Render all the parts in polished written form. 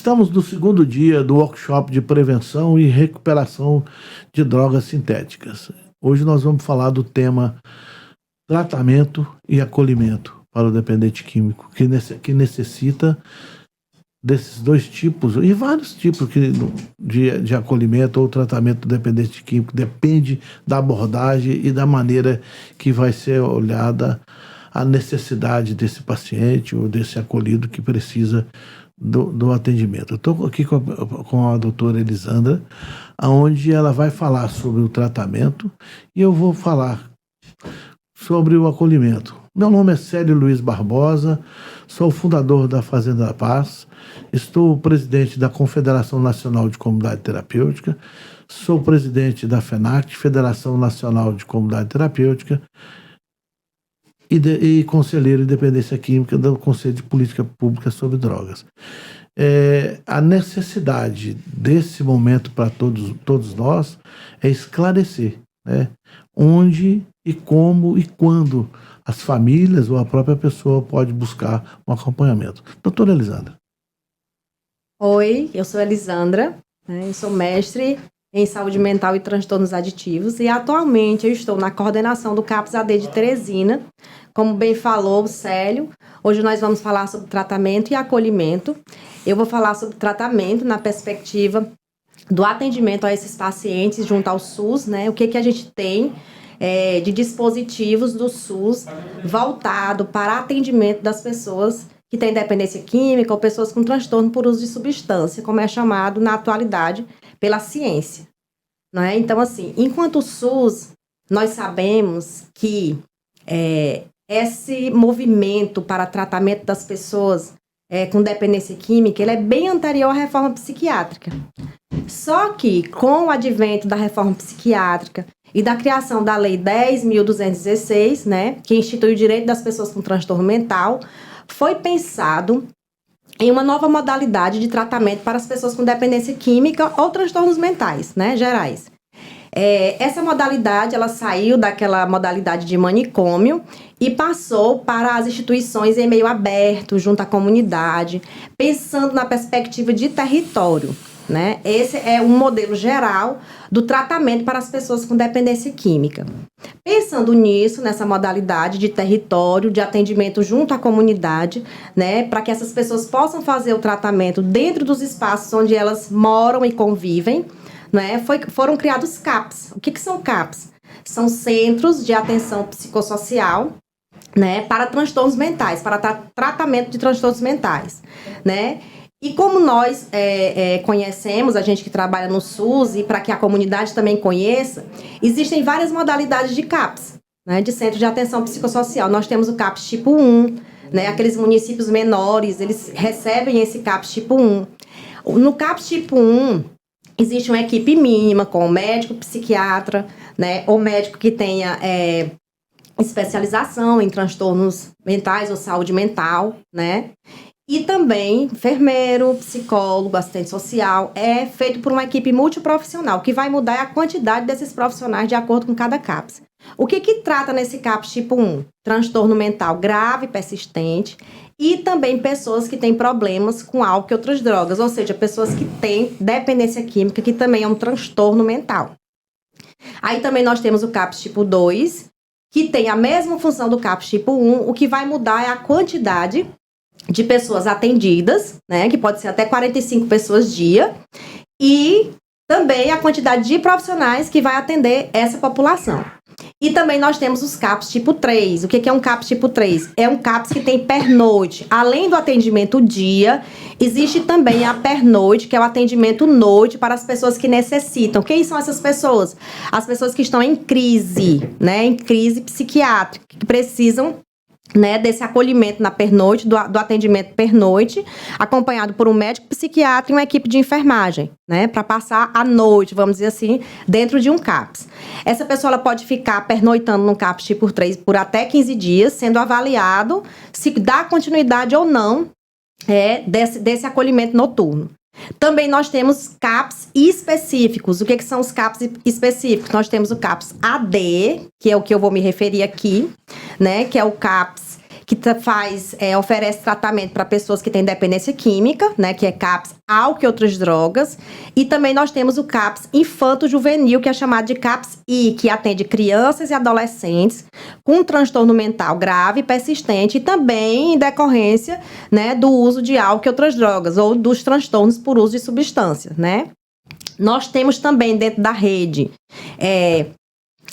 Estamos no segundo dia do workshop de prevenção e recuperação de drogas sintéticas. Hoje nós vamos falar do tema tratamento e acolhimento para o dependente químico, que necessita desses dois tipos, e vários tipos de acolhimento ou tratamento do dependente químico, depende da abordagem e da maneira que vai ser olhada a necessidade desse paciente ou desse acolhido que precisa do atendimento. Eu estou aqui com a doutora Elisandra, onde ela vai falar sobre o tratamento e eu vou falar sobre o acolhimento. Meu nome é Célio Luiz Barbosa, sou fundador da Fazenda da Paz, estou presidente da Confederação Nacional de Comunidade Terapêutica, sou presidente da FENACT, Federação Nacional de Comunidade Terapêutica, e conselheiro em dependência química do Conselho de Política Pública sobre Drogas. A necessidade desse momento para todos nós é esclarecer, né, onde e como e quando as famílias ou a própria pessoa pode buscar um acompanhamento. Doutora Elisandra. Oi, eu sou Elisandra, né, eu sou mestre em saúde mental e transtornos aditivos e atualmente eu estou na coordenação do CAPS-AD de Teresina. Como bem falou o Célio, hoje nós vamos falar sobre tratamento e acolhimento. Eu vou falar sobre tratamento na perspectiva do atendimento a esses pacientes junto ao SUS, né? O que a gente tem de dispositivos do SUS voltado para atendimento das pessoas que têm dependência química ou pessoas com transtorno por uso de substância, como é chamado na atualidade pela ciência, não é? Então, assim, enquanto o SUS, nós sabemos que esse movimento para tratamento das pessoas com dependência química, ele é bem anterior à reforma psiquiátrica. Só que, com o advento da reforma psiquiátrica e da criação da Lei 10.216, né, que institui o direito das pessoas com transtorno mental, foi pensado em uma nova modalidade de tratamento para as pessoas com dependência química ou transtornos mentais, né, gerais. Essa modalidade, ela saiu daquela modalidade de manicômio e passou para as instituições em meio aberto, junto à comunidade, pensando na perspectiva de território, né? Esse é um modelo geral do tratamento para as pessoas com dependência química. Pensando nisso, nessa modalidade de território, de atendimento junto à comunidade, né, para que essas pessoas possam fazer o tratamento dentro dos espaços onde elas moram e convivem, né, foram criados CAPs. O que são CAPs? São Centros de Atenção Psicossocial, né, para transtornos mentais, para tratamento de transtornos mentais, né? E como nós conhecemos, a gente que trabalha no SUS, e para que a comunidade também conheça, existem várias modalidades de CAPs, né, de Centro de Atenção Psicossocial. Nós temos o CAPs tipo 1, né, aqueles municípios menores, eles recebem esse CAPs tipo 1. No CAPs tipo 1, existe uma equipe mínima com o médico, psiquiatra, né, ou médico que tenha especialização em transtornos mentais ou saúde mental, né? E também enfermeiro, psicólogo, assistente social, é feito por uma equipe multiprofissional, que vai mudar a quantidade desses profissionais de acordo com cada CAPS. O que trata nesse CAPS tipo 1? Transtorno mental grave, persistente, e também pessoas que têm problemas com álcool e outras drogas, ou seja, pessoas que têm dependência química, que também é um transtorno mental. Aí também nós temos o CAPS tipo 2, que tem a mesma função do CAPS tipo 1, o que vai mudar é a quantidade de pessoas atendidas, né, que pode ser até 45 pessoas dia, e também a quantidade de profissionais que vai atender essa população. E também nós temos os CAPs tipo 3. O que é um CAPs tipo 3? É um CAPs que tem pernoite. Além do atendimento dia, existe também a pernoite, que é o atendimento noite para as pessoas que necessitam. Quem são essas pessoas? As pessoas que estão em crise, né, em crise psiquiátrica, que precisam, né, desse acolhimento na pernoite, do atendimento pernoite, acompanhado por um médico psiquiatra e uma equipe de enfermagem, né, para passar a noite, vamos dizer assim, dentro de um CAPS. Essa pessoa ela pode ficar pernoitando no CAPS tipo 3 por até 15 dias, sendo avaliado se dá continuidade ou não desse acolhimento noturno. Também nós temos CAPs específicos. O que são os CAPs específicos? Nós temos o CAPs AD, que é o que eu vou me referir aqui, né? Que é o CAPs que oferece tratamento para pessoas que têm dependência química, né, que é CAPS álcool e outras drogas. E também nós temos o CAPS infanto-juvenil, que é chamado de CAPS-I, que atende crianças e adolescentes com transtorno mental grave e persistente, e também em decorrência, né, do uso de álcool e outras drogas, ou dos transtornos por uso de substâncias, né. Nós temos também dentro da rede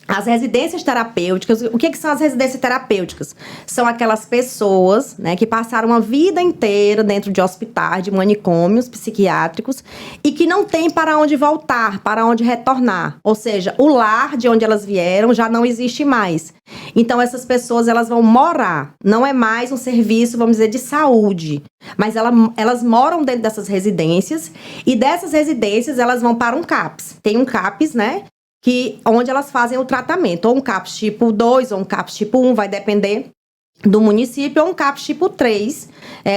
as residências terapêuticas. O que são as residências terapêuticas? São aquelas pessoas, né, que passaram a vida inteira dentro de hospitais, de manicômios psiquiátricos e que não têm para onde voltar, para onde retornar. Ou seja, o lar de onde elas vieram já não existe mais. Então, essas pessoas, elas vão morar. Não é mais um serviço, vamos dizer, de saúde. Mas elas moram dentro dessas residências e dessas residências elas vão para um CAPS. Tem um CAPS, né? Onde elas fazem o tratamento, ou um CAPS tipo 2, ou um CAPS tipo 1, vai depender do município, ou um CAPS tipo 3,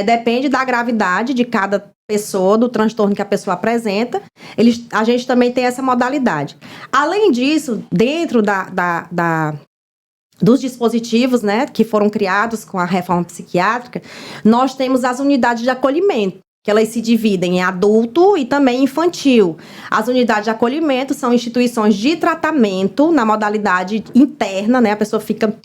depende da gravidade de cada pessoa, do transtorno que a pessoa apresenta. A gente também tem essa modalidade. Além disso, dentro dos dispositivos, né, que foram criados com a reforma psiquiátrica, nós temos as unidades de acolhimento, que elas se dividem em adulto e também infantil. As unidades de acolhimento são instituições de tratamento na modalidade interna, né? A pessoa fica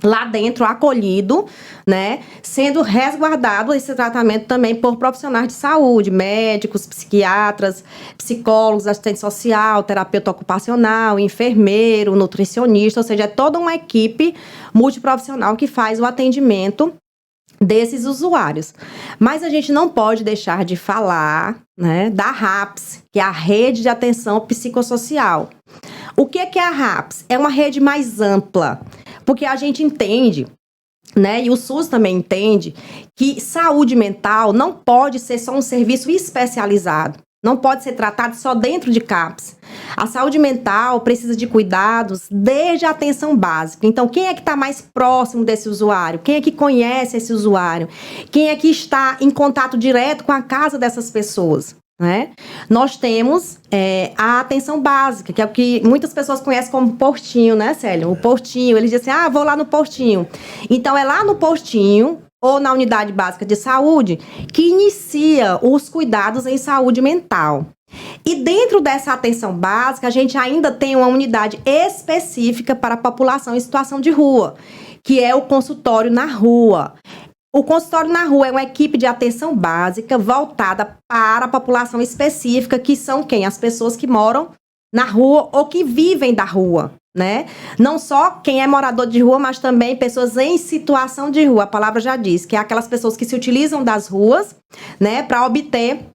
lá dentro, acolhido, né? Sendo resguardado esse tratamento também por profissionais de saúde, médicos, psiquiatras, psicólogos, assistente social, terapeuta ocupacional, enfermeiro, nutricionista, ou seja, é toda uma equipe multiprofissional que faz o atendimento desses usuários. Mas a gente não pode deixar de falar, né, da RAPS, que é a Rede de Atenção Psicossocial. O que é a RAPS? É uma rede mais ampla, porque a gente entende, né, e o SUS também entende, que saúde mental não pode ser só um serviço especializado. Não pode ser tratado só dentro de CAPS. A saúde mental precisa de cuidados desde a atenção básica. Então, quem é que está mais próximo desse usuário? Quem é que conhece esse usuário? Quem é que está em contato direto com a casa dessas pessoas? Né? Nós temos a atenção básica, que é o que muitas pessoas conhecem como postinho, né, Célio? O postinho, eles dizem assim, vou lá no postinho. Então, é lá no postinho ou na unidade básica de saúde, que inicia os cuidados em saúde mental. E dentro dessa atenção básica, a gente ainda tem uma unidade específica para a população em situação de rua, que é o consultório na rua. O consultório na rua é uma equipe de atenção básica voltada para a população específica, que são quem? As pessoas que moram na rua ou que vivem da rua, né? Não só quem é morador de rua, mas também pessoas em situação de rua. A palavra já diz, que é aquelas pessoas que se utilizam das ruas, né, para obter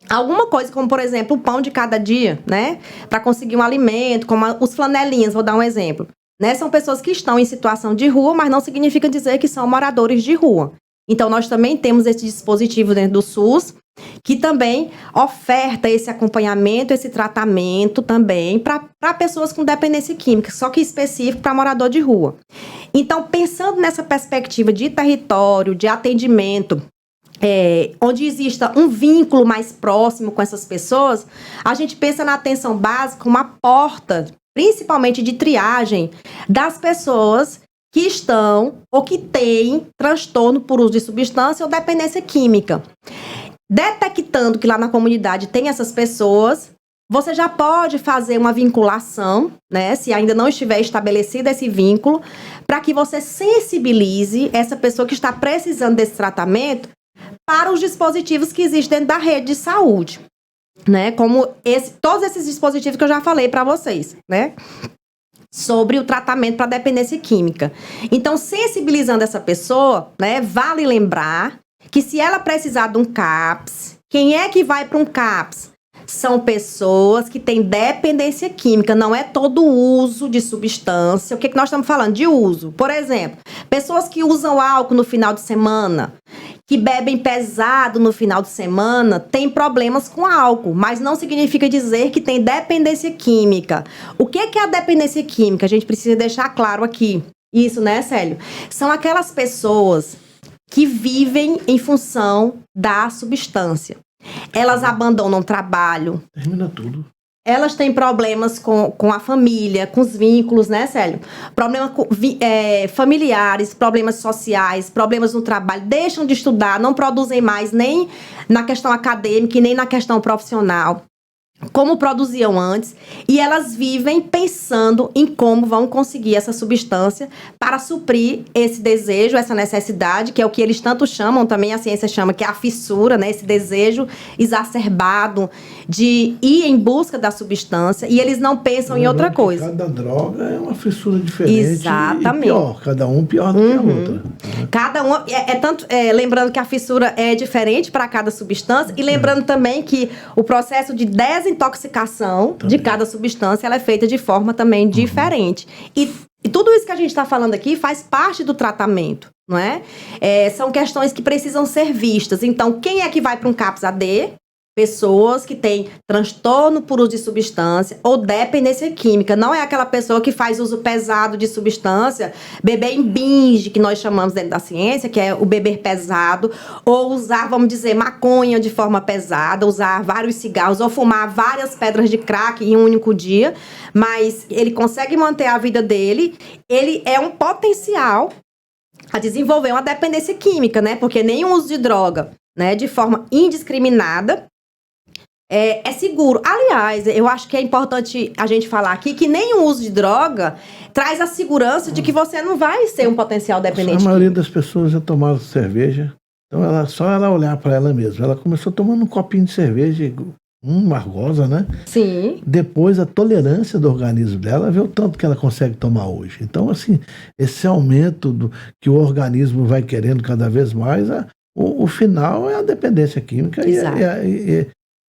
alguma coisa, como, por exemplo, o pão de cada dia, né? Para conseguir um alimento, como os flanelinhas, vou dar um exemplo. Né? São pessoas que estão em situação de rua, mas não significa dizer que são moradores de rua. Então, nós também temos esse dispositivo dentro do SUS, que também oferta esse acompanhamento, esse tratamento também para pessoas com dependência química, só que específico para morador de rua. Então, pensando nessa perspectiva de território, de atendimento, onde exista um vínculo mais próximo com essas pessoas, a gente pensa na atenção básica como uma porta, principalmente de triagem, das pessoas que estão ou que têm transtorno por uso de substância ou dependência química. Detectando que lá na comunidade tem essas pessoas, você já pode fazer uma vinculação, né, se ainda não estiver estabelecido esse vínculo, para que você sensibilize essa pessoa que está precisando desse tratamento para os dispositivos que existem dentro da rede de saúde, né, como todos esses dispositivos que eu já falei para vocês, né, sobre o tratamento para dependência química. Então, sensibilizando essa pessoa, né, vale lembrar que se ela precisar de um CAPS, quem é que vai para um CAPS? São pessoas que têm dependência química, não é todo uso de substância. O que nós estamos falando? De uso. Por exemplo, pessoas que usam álcool no final de semana, que bebem pesado no final de semana, têm problemas com álcool, mas não significa dizer que tem dependência química. O que é a dependência química? A gente precisa deixar claro aqui. Isso, né, Célio? São aquelas pessoas que vivem em função da substância. Elas abandonam o trabalho. Termina tudo. elas têm problemas com a família, com os vínculos, né, Célio? Problemas familiares, problemas sociais, problemas no trabalho, deixam de estudar, não produzem mais nem na questão acadêmica e nem na questão profissional, como produziam antes, e elas vivem pensando em como vão conseguir essa substância para suprir esse desejo, essa necessidade, que é o que eles tanto chamam, também a ciência chama, que é a fissura, né? Esse desejo exacerbado de ir em busca da substância, e eles não pensam em outra coisa. Cada droga é uma fissura diferente. Exatamente. E pior, cada um pior do que a outra. Cada um, lembrando que a fissura é diferente para cada substância, e lembrando também que o processo de desintoxicação de cada substância, ela é feita de forma também diferente. E tudo isso que a gente está falando aqui faz parte do tratamento, não é? São questões que precisam ser vistas. Então, quem é que vai para um CAPS-AD? Pessoas que têm transtorno por uso de substância ou dependência química. Não é aquela pessoa que faz uso pesado de substância, beber em binge, que nós chamamos dentro da ciência, que é o beber pesado, ou usar, vamos dizer, maconha de forma pesada, usar vários cigarros, ou fumar várias pedras de crack em um único dia, mas ele consegue manter a vida dele, ele é um potencial a desenvolver uma dependência química, né? Porque nenhum uso de droga, né, de forma indiscriminada, é seguro. Aliás, eu acho que é importante a gente falar aqui que nenhum uso de droga traz a segurança de que você não vai ser um potencial dependente. A maioria das pessoas já tomaram cerveja, então só ela olhar para ela mesma. Ela começou tomando um copinho de cerveja, margosa, né? Sim. Depois a tolerância do organismo dela, vê o tanto que ela consegue tomar hoje. Então, assim, esse aumento que o organismo vai querendo cada vez mais, o final é a dependência química. Exato.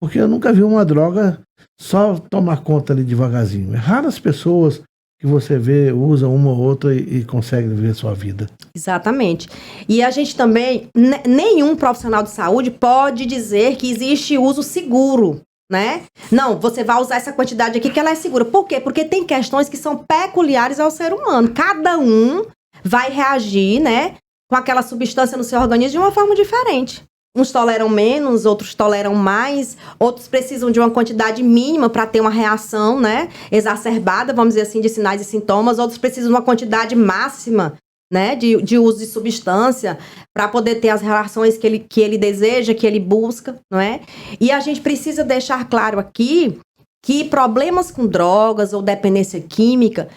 Porque eu nunca vi uma droga só tomar conta ali devagarzinho. Raras pessoas que você vê usam uma ou outra e conseguem viver sua vida. Exatamente. E a gente também, nenhum profissional de saúde pode dizer que existe uso seguro, né? Não, você vai usar essa quantidade aqui que ela é segura. Por quê? Porque tem questões que são peculiares ao ser humano. Cada um vai reagir, né, com aquela substância no seu organismo de uma forma diferente. Uns toleram menos, outros toleram mais, outros precisam de uma quantidade mínima para ter uma reação, né, exacerbada, vamos dizer assim, de sinais e sintomas. Outros precisam de uma quantidade máxima, né, de uso de substância para poder ter as reações que ele deseja, que ele busca, não é? E a gente precisa deixar claro aqui que problemas com drogas ou dependência química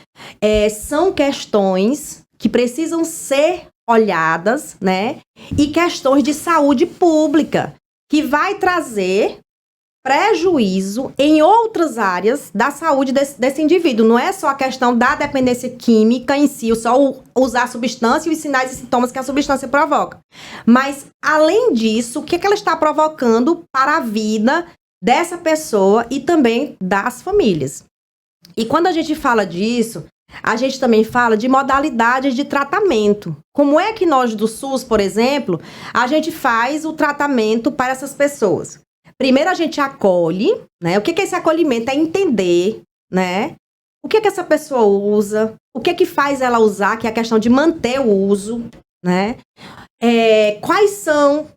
são questões que precisam ser olhadas, né? E questões de saúde pública, que vai trazer prejuízo em outras áreas da saúde desse indivíduo. Não é só a questão da dependência química em si, só usar a substância e os sinais e sintomas que a substância provoca. Mas, além disso, o que ela está provocando para a vida dessa pessoa e também das famílias. E quando a gente fala disso, a gente também fala de modalidades de tratamento. Como é que nós do SUS, por exemplo, a gente faz o tratamento para essas pessoas? Primeiro a gente acolhe, né? O que é esse acolhimento? É entender, né? O que essa pessoa usa, o que faz ela usar, que é a questão de manter o uso, né? Quais são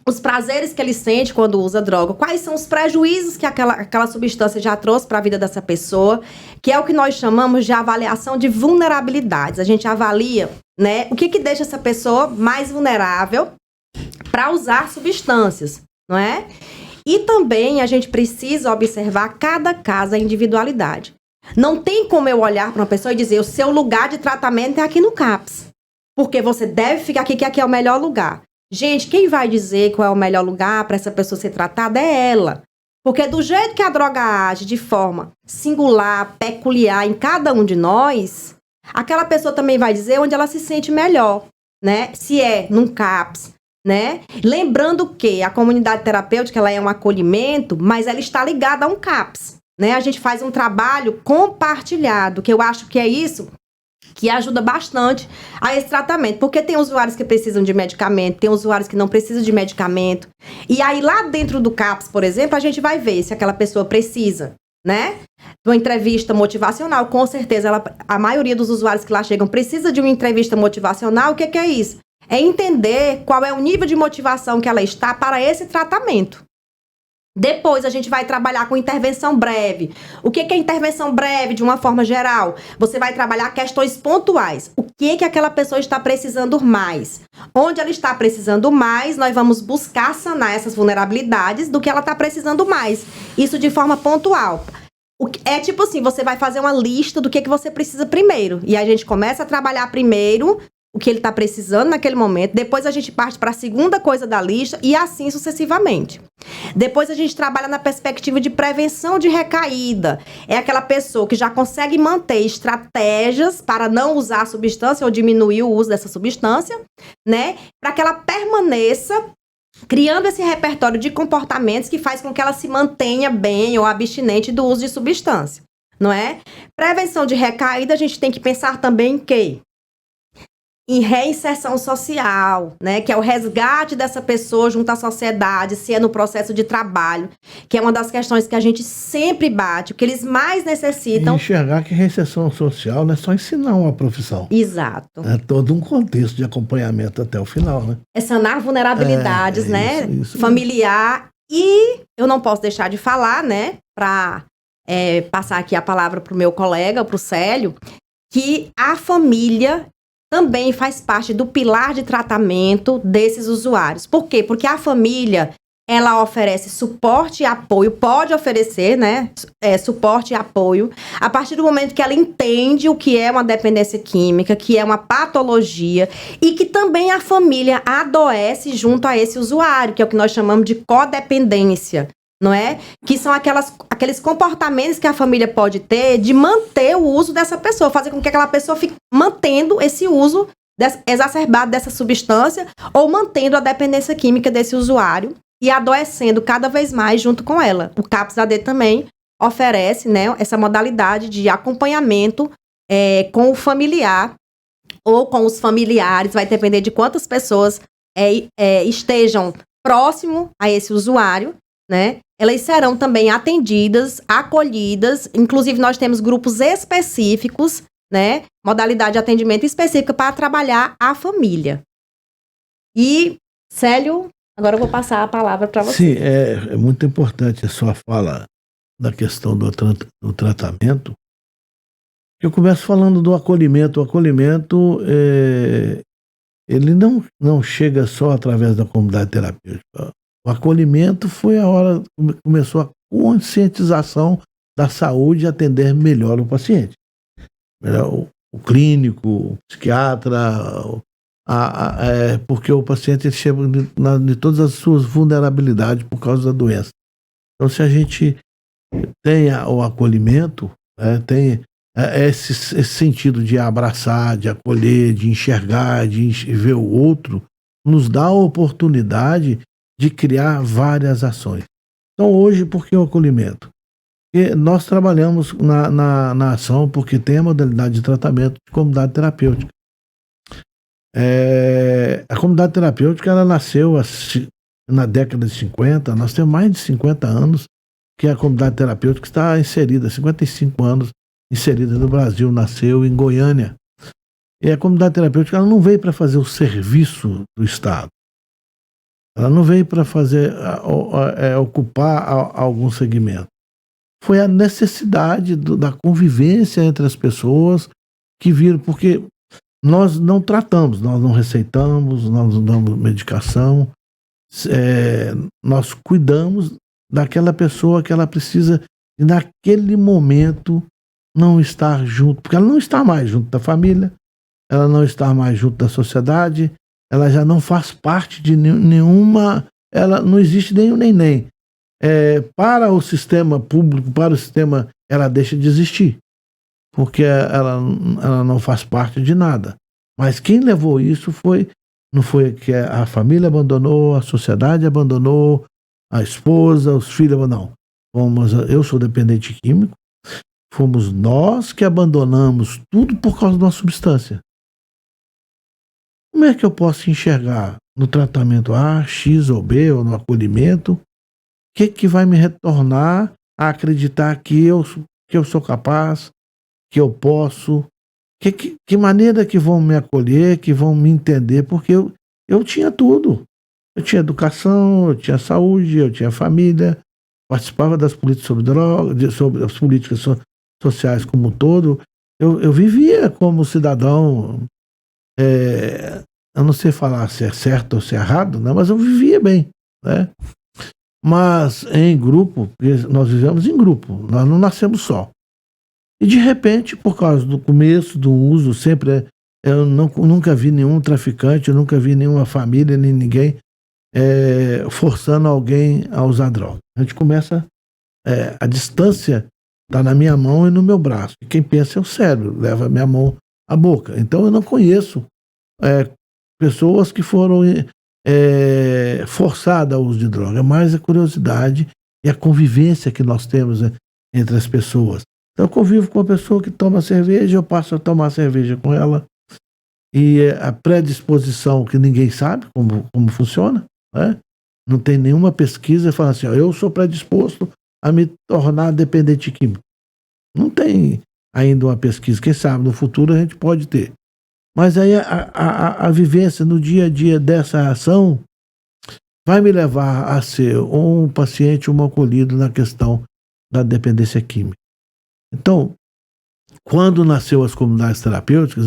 os prazeres que ele sente quando usa droga, quais são os prejuízos que aquela substância já trouxe para a vida dessa pessoa, que é o que nós chamamos de avaliação de vulnerabilidades. A gente avalia, né, o que deixa essa pessoa mais vulnerável para usar substâncias, não é? E também a gente precisa observar cada caso, a individualidade. Não tem como eu olhar para uma pessoa e dizer o seu lugar de tratamento é aqui no CAPS, porque você deve ficar aqui, que aqui é o melhor lugar. Gente, quem vai dizer qual é o melhor lugar para essa pessoa ser tratada é ela. Porque do jeito que a droga age de forma singular, peculiar em cada um de nós, aquela pessoa também vai dizer onde ela se sente melhor, né? Se é num CAPS, né? Lembrando que a comunidade terapêutica ela é um acolhimento, mas ela está ligada a um CAPS, né? A gente faz um trabalho compartilhado, que eu acho que é isso que ajuda bastante a esse tratamento, porque tem usuários que precisam de medicamento, tem usuários que não precisam de medicamento, e aí lá dentro do CAPS, por exemplo, a gente vai ver se aquela pessoa precisa, né, de uma entrevista motivacional. Com certeza, a maioria dos usuários que lá chegam precisa de uma entrevista motivacional. O que é isso? É entender qual é o nível de motivação que ela está para esse tratamento. Depois a gente vai trabalhar com intervenção breve. O que é intervenção breve de uma forma geral? Você vai trabalhar questões pontuais. O que é que aquela pessoa está precisando mais? Onde ela está precisando mais, nós vamos buscar sanar essas vulnerabilidades do que ela está precisando mais. Isso de forma pontual. É tipo assim, você vai fazer uma lista do que você precisa primeiro. E a gente começa a trabalhar primeiro o que ele está precisando naquele momento. Depois a gente parte para a segunda coisa da lista e assim sucessivamente. Depois a gente trabalha na perspectiva de prevenção de recaída. É aquela pessoa que já consegue manter estratégias para não usar a substância ou diminuir o uso dessa substância, né? Para que ela permaneça criando esse repertório de comportamentos que faz com que ela se mantenha bem ou abstinente do uso de substância, não é? Prevenção de recaída, a gente tem que pensar também em quê? Em reinserção social, né? Que é o resgate dessa pessoa junto à sociedade, se é no processo de trabalho, que é uma das questões que a gente sempre bate, o que eles mais necessitam. E enxergar que reinserção social não é só ensinar uma profissão. Exato. É todo um contexto de acompanhamento até o final, né? É sanar vulnerabilidades, né? Isso Familiar. E eu não posso deixar de falar, né? Para passar aqui a palavra para o meu colega, para o Célio, que a família também faz parte do pilar de tratamento desses usuários. Por quê? Porque a família, ela oferece suporte e apoio, pode oferecer, né, suporte e apoio, a partir do momento que ela entende o que é uma dependência química, que é uma patologia, e que também a família adoece junto a esse usuário, que é o que nós chamamos de codependência, não é? Que são aqueles comportamentos que a família pode ter de manter o uso dessa pessoa, fazer com que aquela pessoa fique mantendo esse uso exacerbado dessa substância ou mantendo a dependência química desse usuário e adoecendo cada vez mais junto com ela. O CAPS-AD também oferece, né, essa modalidade de acompanhamento com o familiar ou com os familiares, vai depender de quantas pessoas estejam próximo a esse usuário, né? Elas serão também atendidas, acolhidas, inclusive nós temos grupos específicos, né? Modalidade de atendimento específica para trabalhar a família. E, Célio, agora eu vou passar a palavra para você. Sim, é muito importante a sua fala da questão do tratamento. Eu começo falando do acolhimento. O acolhimento, ele não chega só através da comunidade terapêutica. O acolhimento foi a hora que começou a conscientização da saúde e atender melhor o paciente. O clínico, o psiquiatra, porque o paciente chega de todas as suas vulnerabilidades por causa da doença. Então, se a gente tem o acolhimento, tem esse sentido de abraçar, de acolher, de enxergar, de ver o outro, nos dá a oportunidade de criar várias ações. Então, hoje, por que o acolhimento? Porque nós trabalhamos na ação porque tem a modalidade de tratamento de comunidade terapêutica. A comunidade terapêutica, ela nasceu na década de 50, nós temos mais de 50 anos que a comunidade terapêutica está inserida, 55 anos inserida no Brasil, nasceu em Goiânia. E a comunidade terapêutica, ela não veio para fazer o serviço do Estado. Ela não veio para ocupar algum segmento. Foi a necessidade da convivência entre as pessoas que viram, porque nós não tratamos, nós não receitamos, nós não damos medicação, nós cuidamos daquela pessoa que ela precisa, e naquele momento, não estar junto, porque ela não está mais junto da família, ela não está mais junto da sociedade, ela já não faz parte de nenhuma, ela não existe nenhum nem. Para o sistema público, para o sistema, ela deixa de existir, porque ela não faz parte de nada. Mas quem levou isso não foi que a família abandonou, a sociedade abandonou, a esposa, os filhos, não. Eu sou dependente químico, fomos nós que abandonamos tudo por causa de uma substância. Como é que eu posso enxergar no tratamento A, X ou B, ou no acolhimento, o que vai me retornar a acreditar que eu sou capaz, que eu posso, que maneira que vão me acolher, que vão me entender, porque eu tinha tudo. Eu tinha educação, eu tinha saúde, eu tinha família, participava das políticas sobre droga, sobre as políticas sociais como um todo. Eu vivia como cidadão, eu não sei falar se é certo ou se é errado, né, mas eu vivia bem, né? Mas em grupo, nós vivemos em grupo, nós não nascemos só. E de repente, por causa do começo, do uso, eu nunca vi nenhum traficante, eu nunca vi nenhuma família, nem ninguém forçando alguém a usar droga. A gente começa, a distância está na minha mão e no meu braço. E quem pensa é o cérebro, leva a minha mão à boca. Então eu não conheço pessoas que foram forçadas ao uso de droga, mas a curiosidade e a convivência que nós temos, né, entre as pessoas. Então eu convivo com uma pessoa que toma cerveja, eu passo a tomar cerveja com ela, e a predisposição que ninguém sabe como funciona, né? Não tem nenhuma pesquisa falando assim, ó, eu sou predisposto a me tornar dependente químico. Não tem ainda uma pesquisa, quem sabe no futuro a gente pode ter. Mas aí a vivência no dia a dia dessa ação vai me levar a ser um paciente, um acolhido na questão da dependência química. Então, quando nasceu as comunidades terapêuticas,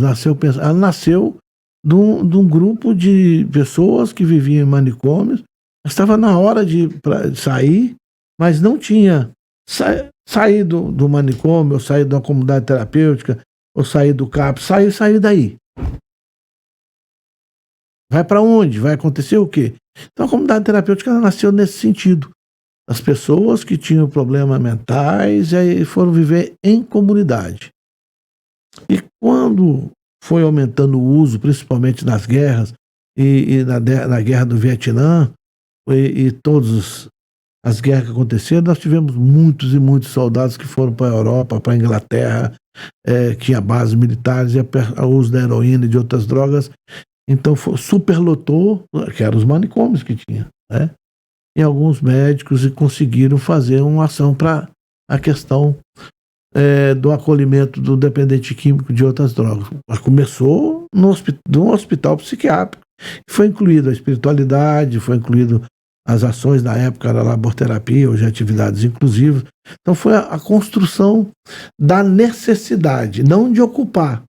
ela nasceu de um grupo de pessoas que viviam em manicômios, estava na hora de sair, mas não tinha saído do manicômio, ou sair da comunidade terapêutica, ou sair do CAPS, sair daí. Vai para onde? Vai acontecer o quê? Então a comunidade terapêutica ela nasceu nesse sentido. As pessoas que tinham problemas mentais aí foram viver em comunidade. E quando foi aumentando o uso, principalmente nas guerras, e na guerra do Vietnã, e todas as guerras que aconteceram, nós tivemos muitos e muitos soldados que foram para a Europa, para a Inglaterra, que tinha bases militares, e o uso da heroína e de outras drogas. Então superlotou, que eram os manicômios que tinha, né? E alguns médicos conseguiram fazer uma ação para a questão do acolhimento do dependente químico de outras drogas. Mas começou no hospital psiquiátrico. Foi incluído a espiritualidade, foi incluído as ações na época da laborterapia, hoje atividades inclusivas. Então foi a construção da necessidade, não de ocupar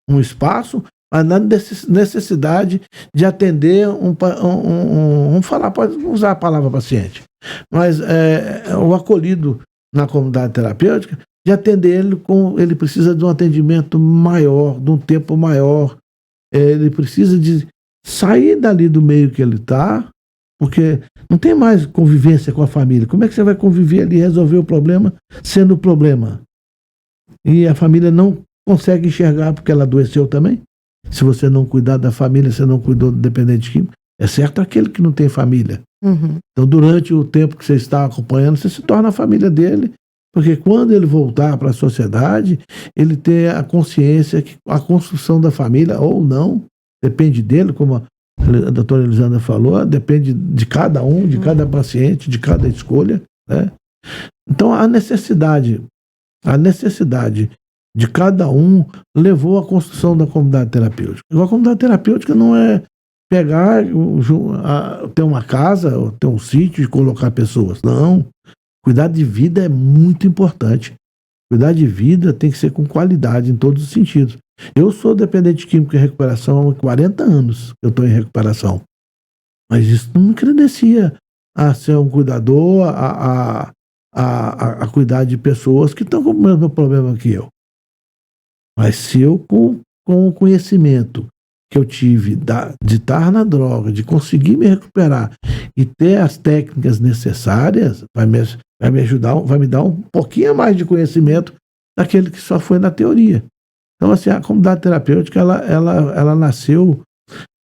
um espaço, mas na necessidade de atender vamos falar, pode usar a palavra paciente, mas o acolhido na comunidade terapêutica, de atender ele precisa de um atendimento maior, de um tempo maior, ele precisa de sair dali do meio que ele está, porque não tem mais convivência com a família. Como é que você vai conviver ali e resolver o problema sendo o problema? E a família não consegue enxergar porque ela adoeceu também. Se você não cuidar da família, você não cuidou do dependente químico, é certo aquele que não tem família. Uhum. Então, durante o tempo que você está acompanhando, você se torna a família dele, porque quando ele voltar para a sociedade, ele tem a consciência que a construção da família, ou não, depende dele, como a doutora Elisandra falou, depende de cada um, de cada paciente, de cada escolha, né? Então, a necessidade de cada um levou à construção da comunidade terapêutica. A comunidade terapêutica não é pegar, ter uma casa, ou ter um sítio e colocar pessoas. Não. Cuidar de vida é muito importante. Cuidar de vida tem que ser com qualidade em todos os sentidos. Eu sou dependente químico em recuperação há 40 anos que eu estou em recuperação. Mas isso não me credencia a ser um cuidador, a cuidar de pessoas que estão com o mesmo problema que eu. Mas se eu, com o conhecimento que eu tive de estar na droga, de conseguir me recuperar e ter as técnicas necessárias, vai me ajudar, vai me dar um pouquinho a mais de conhecimento daquele que só foi na teoria. Então, assim, a comunidade terapêutica, ela nasceu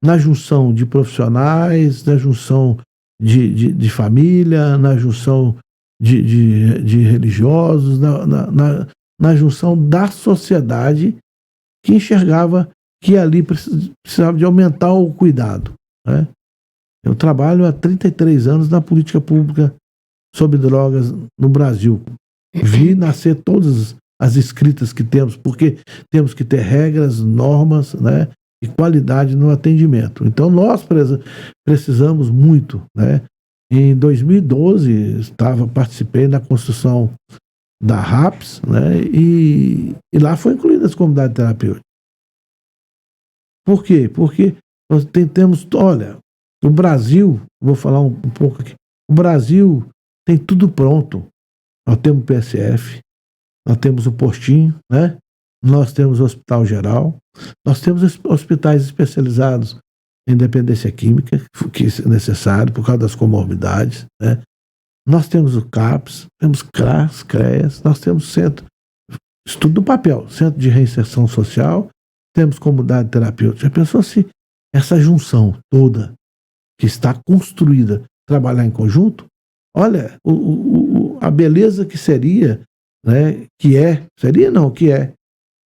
na junção de profissionais, na junção de família, na junção de religiosos, na junção da sociedade que enxergava que ali precisava de aumentar o cuidado, né? Eu trabalho há 33 anos na política pública sobre drogas no Brasil. Vi nascer todas as escritas que temos, porque temos que ter regras, normas, né, e qualidade no atendimento. Então nós precisamos muito, né, Em 2012, participei da construção da RAPS, né? E lá foi incluída as comunidades terapêuticas. Por quê? Porque nós temos, olha, o Brasil, vou falar um pouco aqui, o Brasil tem tudo pronto. Nós temos o PSF, nós temos o postinho, né? Nós temos o Hospital Geral, nós temos hospitais especializados em dependência química, que é necessário por causa das comorbidades, né? Nós temos o CAPS, temos CRAS, CREAS, nós temos centro, estudo do papel, centro de reinserção social, temos comunidade terapêutica. Já pensou se essa junção toda que está construída trabalhar em conjunto? Olha, a beleza que seria, né, que é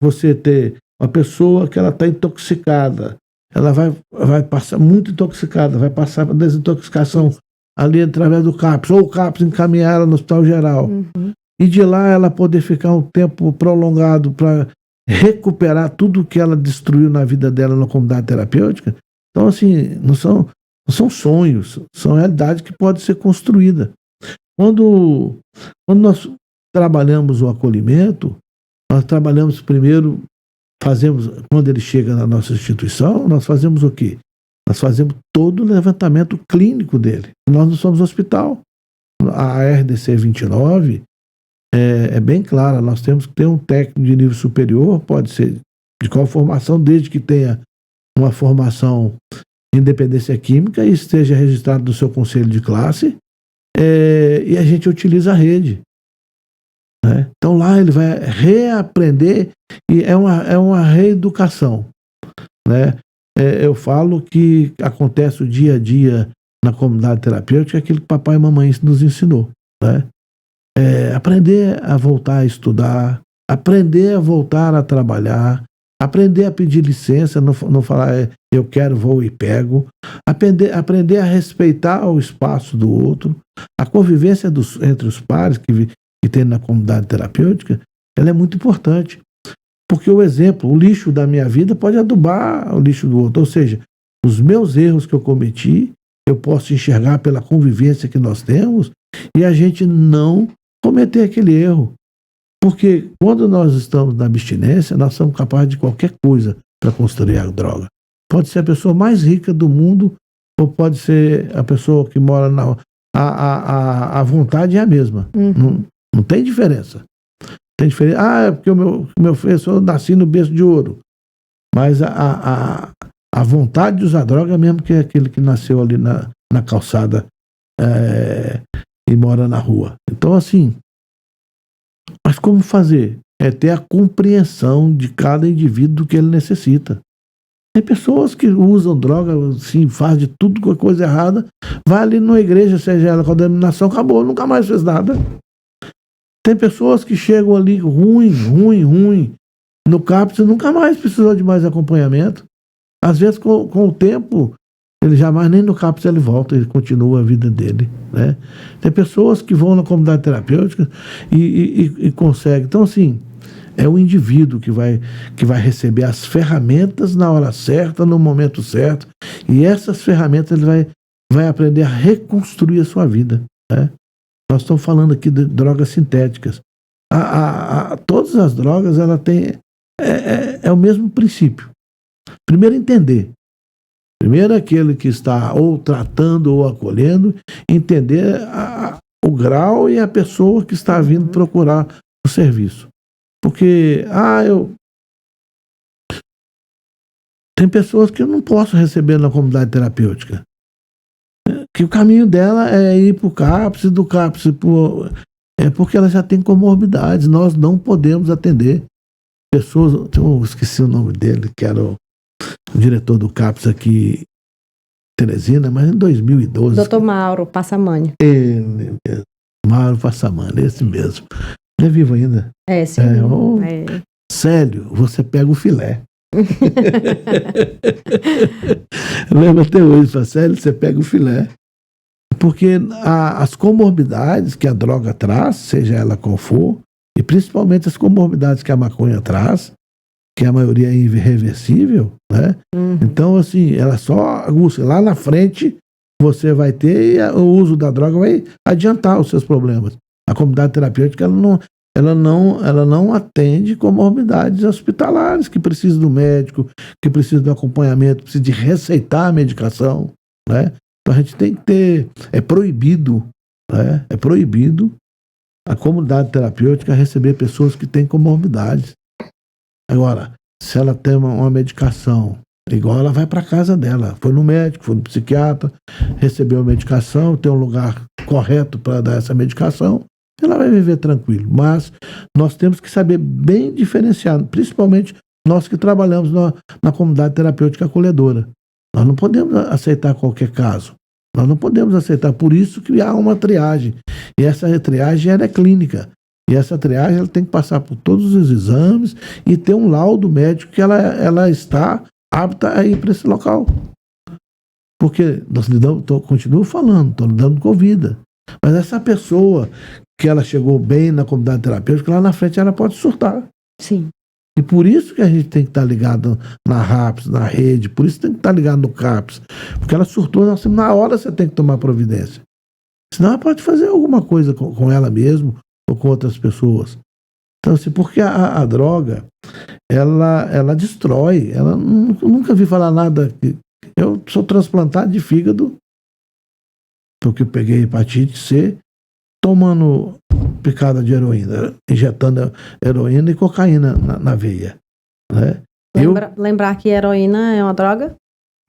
você ter uma pessoa que ela está intoxicada, ela vai passar muito intoxicada, vai passar para desintoxicação ali através do CAPS, ou o CAPS encaminhar ela no Hospital Geral. E de lá ela poder ficar um tempo prolongado para recuperar tudo que ela destruiu na vida dela na comunidade terapêutica. Então, assim, não são sonhos, são realidades que podem ser construídas. Quando nós trabalhamos o acolhimento, nós trabalhamos primeiro, quando ele chega na nossa instituição, nós fazemos o quê? Nós fazemos todo o levantamento clínico dele. Nós não somos hospital. A RDC 29 é bem clara, nós temos que ter um técnico de nível superior, pode ser de qual formação, desde que tenha uma formação em dependência química e esteja registrado no seu conselho de classe, e a gente utiliza a rede. Né? Então lá ele vai reaprender, e é uma reeducação. Né? Eu falo que acontece o dia a dia na comunidade terapêutica, aquilo que papai e mamãe nos ensinou. Né? Aprender a voltar a estudar, aprender a voltar a trabalhar, aprender a pedir licença, não falar eu quero, vou e pego, aprender a respeitar o espaço do outro, a convivência entre os pares que tem na comunidade terapêutica, ela é muito importante, porque o lixo da minha vida pode adubar o lixo do outro, ou seja, os meus erros que eu cometi, eu posso enxergar pela convivência que nós temos e a gente não cometer aquele erro. Porque quando nós estamos na abstinência, nós somos capazes de qualquer coisa para construir a droga. Pode ser a pessoa mais rica do mundo ou pode ser a pessoa que mora na... A vontade é a mesma. Não tem diferença. Tem diferença. É porque eu nasci no berço de ouro. Mas a vontade de usar droga é mesmo que é aquele que nasceu ali na calçada e mora na rua. Então, assim, mas como fazer? É ter a compreensão de cada indivíduo do que ele necessita. Tem pessoas que usam droga, assim, faz de tudo com a coisa errada, vai ali numa igreja, seja ela com a denominação, acabou, nunca mais fez nada. Tem pessoas que chegam ali ruim, no CAPS, nunca mais precisou de mais acompanhamento. Às vezes, com o tempo, ele jamais nem no CAPS ele volta, ele continua a vida dele. Né? Tem pessoas que vão na comunidade terapêutica e conseguem. Então, assim, é o indivíduo que vai receber as ferramentas na hora certa, no momento certo, e essas ferramentas ele vai aprender a reconstruir a sua vida. Né? Nós estamos falando aqui de drogas sintéticas. Todas as drogas, ela tem o mesmo princípio. Primeiro, entender. Primeiro, aquele que está ou tratando ou acolhendo, entender o grau e a pessoa que está vindo procurar o serviço. Porque, tem pessoas que eu não posso receber na comunidade terapêutica. Que o caminho dela é ir para o CAPS, do CAPS porque ela já tem comorbidades. Nós não podemos atender pessoas. Eu esqueci o nome dele, que era o diretor do CAPS aqui, Teresina, mas em 2012. Dr. Mauro Passamani. Ele mesmo. Mauro Passamani, esse mesmo. Ele é vivo ainda? Sim. Célio, você pega o filé. Eu lembro até hoje, fala, Célio, você pega o filé. Porque as comorbidades que a droga traz, seja ela qual for, e principalmente as comorbidades que a maconha traz, que a maioria é irreversível, né? Então, assim, ela só aguça. Lá na frente, você vai ter, e o uso da droga vai adiantar os seus problemas. A comunidade terapêutica, ela não atende comorbidades hospitalares, que precisam do médico, que precisam do acompanhamento, precisam de receitar a medicação, né? Então a gente tem que ter, é proibido, né? É proibido a comunidade terapêutica receber pessoas que têm comorbidades. Agora, se ela tem uma medicação, igual, ela vai para casa dela, foi no médico, foi no psiquiatra, recebeu a medicação, tem um lugar correto para dar essa medicação, ela vai viver tranquilo. Mas nós temos que saber bem diferenciar, principalmente nós que trabalhamos na comunidade terapêutica acolhedora. Nós não podemos aceitar qualquer caso. Nós não podemos aceitar. Por isso que há uma triagem. E essa triagem ela é clínica. E essa triagem ela tem que passar por todos os exames e ter um laudo médico que ela está apta a ir para esse local. Porque nós lidamos, continuo falando, estou lidando com vida. Mas essa pessoa que ela chegou bem na comunidade terapêutica, lá na frente ela pode surtar. Sim. E por isso que a gente tem que estar ligado na RAPS, na rede, por isso tem que estar ligado no CAPS. Porque ela surtou, na hora você tem que tomar providência. Senão ela pode fazer alguma coisa com ela mesma ou com outras pessoas. Então, assim, porque a droga, ela destrói. Nunca vi falar nada. Eu sou transplantado de fígado, porque eu peguei hepatite C, tomando picada de heroína, injetando heroína e cocaína na veia. Né? Lembrar que heroína é uma droga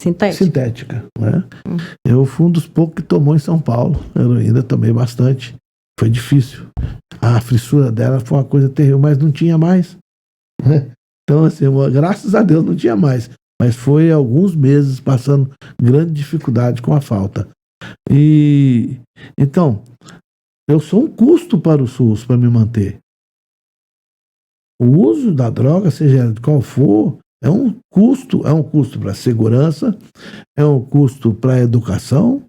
sintética. Né? Eu fui um dos poucos que tomou em São Paulo. Heroína tomei bastante. Foi difícil. A frissura dela foi uma coisa terrível, mas não tinha mais. Né? Então, assim, graças a Deus não tinha mais. Mas foi alguns meses passando grande dificuldade com a falta. E então, eu sou um custo para o SUS para me manter. O uso da droga, seja qual for, é um custo para a segurança, é um custo para a educação,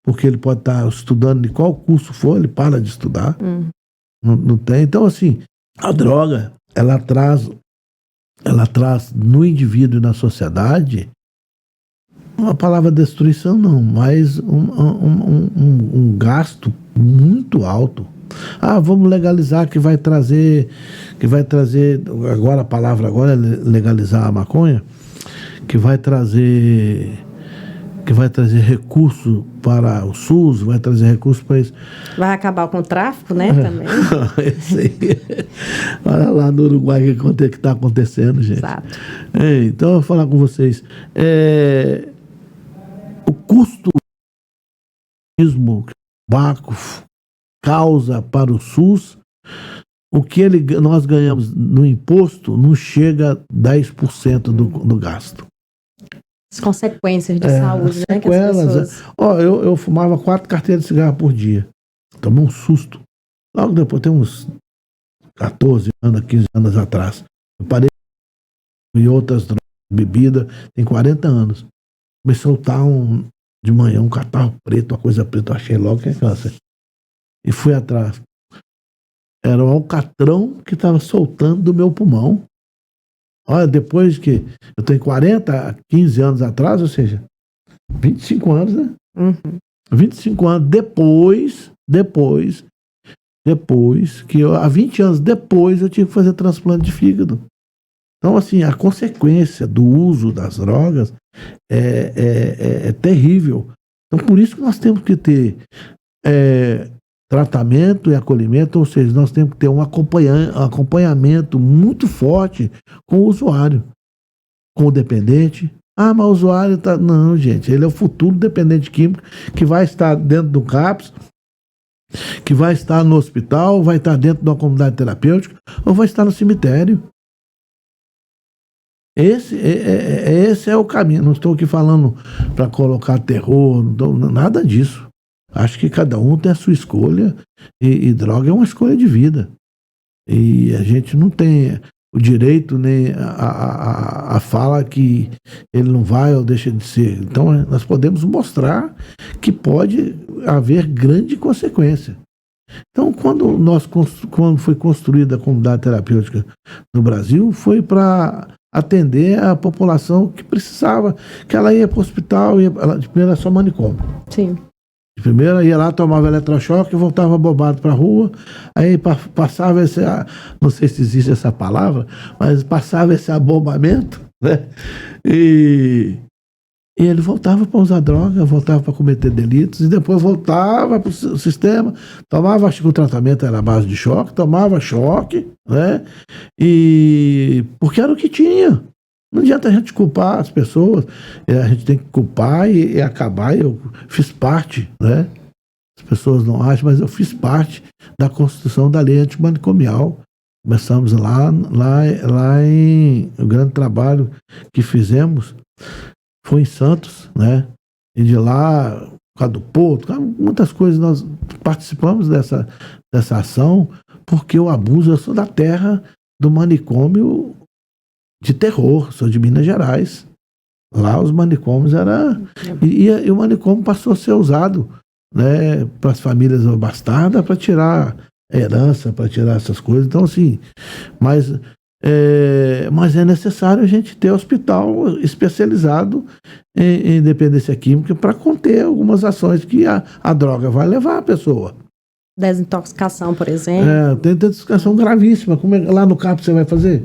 porque ele pode estar estudando de qual curso for, ele para de estudar. Não tem. Então, assim, a droga, ela traz no indivíduo e na sociedade uma palavra destruição não, mas um gasto muito alto. Vamos legalizar que vai trazer, agora a palavra agora é legalizar a maconha, que vai trazer recurso para o SUS, vai trazer recurso para isso. Vai acabar com o tráfico, né, também. Olha lá no Uruguai o que está acontecendo, gente. Exato. Então, eu vou falar com vocês. O custo que o tabaco causa para o SUS, o que nós ganhamos no imposto não chega a 10% do gasto. As consequências de saúde, né? Que as pessoas... eu fumava 4 carteiras de cigarro por dia. Tomei um susto. Logo depois, tem uns 14 anos, 15 anos atrás. Eu parei em outras drogas, bebida, tem 40 anos. Comecei a soltar de manhã um catarro preto, uma coisa preta, eu achei logo que é câncer. E fui atrás. Era um alcatrão que estava soltando do meu pulmão. Olha, depois que eu tenho 40, 15 anos atrás, ou seja, 25 anos, né? 25 anos depois que há 20 anos depois eu tive que fazer transplante de fígado. Então, assim, a consequência do uso das drogas é terrível. Então, por isso que nós temos que ter tratamento e acolhimento, ou seja, nós temos que ter um acompanhamento muito forte com o usuário, com o dependente. Mas o usuário está... Não, gente, ele é o futuro dependente químico que vai estar dentro do CAPS, que vai estar no hospital, vai estar dentro de uma comunidade terapêutica ou vai estar no cemitério. Esse é o caminho. Não estou aqui falando para colocar terror, nada disso. Acho que cada um tem a sua escolha e droga é uma escolha de vida. E a gente não tem o direito nem a fala que ele não vai ou deixa de ser. Então nós podemos mostrar que pode haver grande consequência. Então, quando foi construída a comunidade terapêutica no Brasil, foi para atender a população que precisava, que ela ia para o hospital, de primeira era só manicômio. Sim. De primeira ia lá, tomava eletrochoque e voltava bobado para a rua, aí passava não sei se existe essa palavra, mas passava esse abombamento, né? E ele voltava para usar droga, voltava para cometer delitos, e depois voltava para o sistema, tomava, acho que o tratamento era a base de choque, tomava choque, né? E porque era o que tinha. Não adianta a gente culpar as pessoas, a gente tem que culpar e acabar. Eu fiz parte, né? As pessoas não acham, mas eu fiz parte da construção da lei antimanicomial. Começamos lá em o grande trabalho que fizemos foi em Santos, né? E de lá, por causa do Porto, muitas coisas nós participamos dessa ação, porque o abuso, eu sou da terra do manicômio de terror, sou de Minas Gerais. Lá os manicômios era e o manicômio passou a ser usado, né, para as famílias bastardas, para tirar herança, para tirar essas coisas. Então, assim, mas é necessário a gente ter hospital especializado em dependência química para conter algumas ações que a droga vai levar a pessoa. Desintoxicação, por exemplo. Tem desintoxicação gravíssima. Como lá no CAP você vai fazer?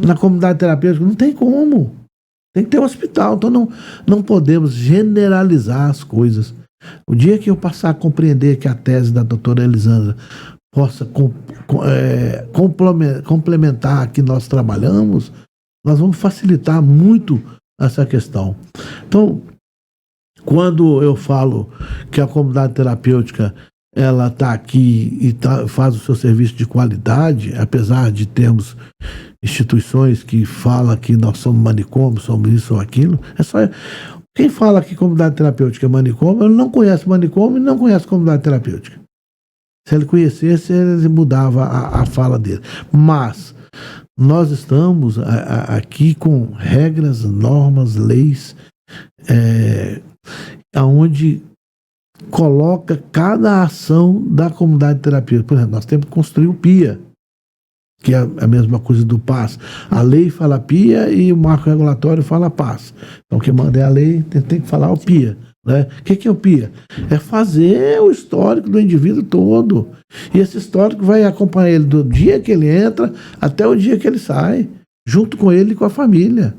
Na comunidade terapêutica não tem como. Tem que ter um hospital. Então não podemos generalizar as coisas. O dia que eu passar a compreender que a tese da doutora Elisandra possa complementar a que nós trabalhamos, nós vamos facilitar muito essa questão. Então, quando eu falo que a comunidade terapêutica ela está aqui e faz o seu serviço de qualidade, apesar de termos instituições que falam que nós somos manicômio, somos isso ou aquilo, quem fala que comunidade terapêutica é manicômio, ele não conhece manicômio e não conhece comunidade terapêutica. Se ele conhecesse, ele mudava a fala dele. Mas nós estamos aqui com regras, normas, leis, onde coloca cada ação da comunidade terapêutica. Por exemplo, nós temos que construir o PIA, que é a mesma coisa do PAS. A lei fala PIA e o marco regulatório fala PAS. Então, quem manda é a lei, tem que falar o PIA. Né? O que é o PIA? É fazer o histórico do indivíduo todo. E esse histórico vai acompanhar ele do dia que ele entra até o dia que ele sai, junto com ele e com a família.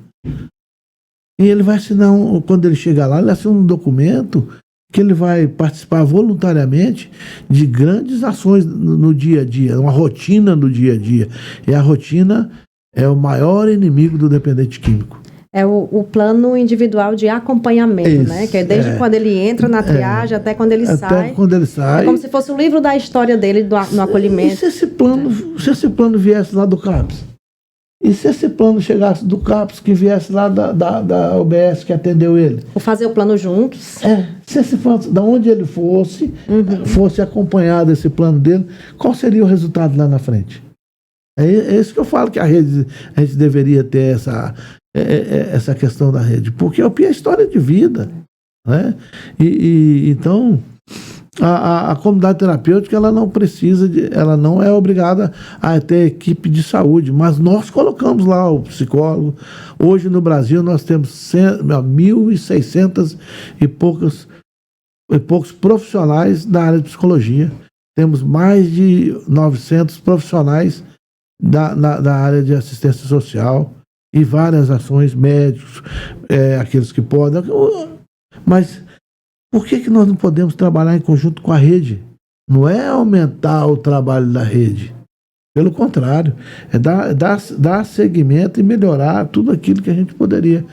E ele vai assinar, quando ele chegar lá, ele assina um documento que ele vai participar voluntariamente de grandes ações no dia a dia, uma rotina no dia a dia. E a rotina é o maior inimigo do dependente químico. É o plano individual de acompanhamento, isso, né? Que é desde quando ele entra na triagem até quando ele sai. Até quando ele sai. É como se fosse o livro da história dele no acolhimento. E se esse plano viesse lá do CAPS? E se esse plano chegasse do CAPS, que viesse lá da UBS que atendeu ele? Ou fazer o plano juntos. Se esse plano, da onde ele fosse acompanhado esse plano dele, qual seria o resultado lá na frente? É isso que eu falo, que a gente deveria ter essa questão da rede, porque o PIA é história de vida, né? Então a comunidade terapêutica ela não é obrigada a ter equipe de saúde, mas nós colocamos lá o psicólogo. Hoje no Brasil nós temos 1.600 e poucos profissionais da área de psicologia. Temos mais de 900 profissionais da área de assistência social e várias ações, médicos, aqueles que podem. Mas por que nós não podemos trabalhar em conjunto com a rede? Não é aumentar o trabalho da rede. Pelo contrário, é dar seguimento e melhorar tudo aquilo que a gente poderia.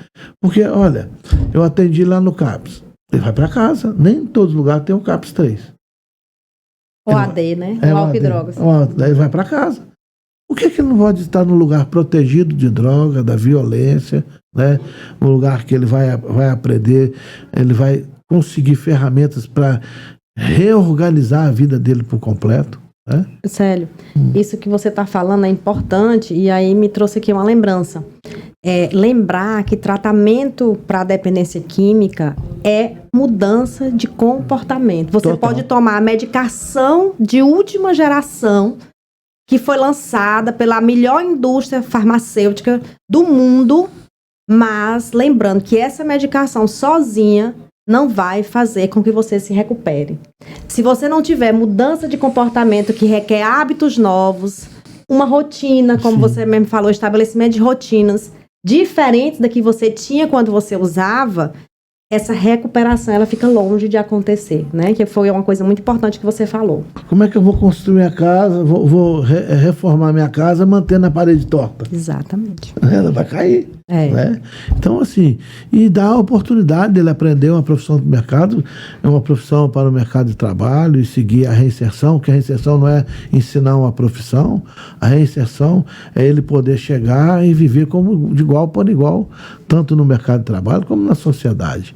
Porque, olha, eu atendi lá no CAPS. Ele vai para casa. Nem em todos os lugares tem o CAPS 3. O AD, né? O álcool e drogas. Daí vai para casa. Por que ele não pode estar num lugar protegido de droga, da violência, né? Um lugar que ele vai aprender, ele vai conseguir ferramentas para reorganizar a vida dele por completo. Né? Célio, isso que você está falando é importante e aí me trouxe aqui uma lembrança. lembrar que tratamento para dependência química é mudança de comportamento. Você Total. pode tomar a medicação de última geração que foi lançada pela melhor indústria farmacêutica do mundo, mas lembrando que essa medicação sozinha não vai fazer com que você se recupere. Se você não tiver mudança de comportamento que requer hábitos novos, uma rotina, como você mesmo falou, estabelecimento de rotinas diferentes da que você tinha quando você usava, essa recuperação ela fica longe de acontecer, né? Que foi uma coisa muito importante que você falou. Como é que eu vou construir a casa, vou reformar minha casa mantendo a parede torta? Exatamente. Ela vai cair. Né? Então, assim, e dá a oportunidade dele aprender uma profissão do mercado, é uma profissão para o mercado de trabalho e seguir a reinserção, que a reinserção não é ensinar uma profissão, a reinserção é ele poder chegar e viver como de igual para igual, tanto no mercado de trabalho como na sociedade.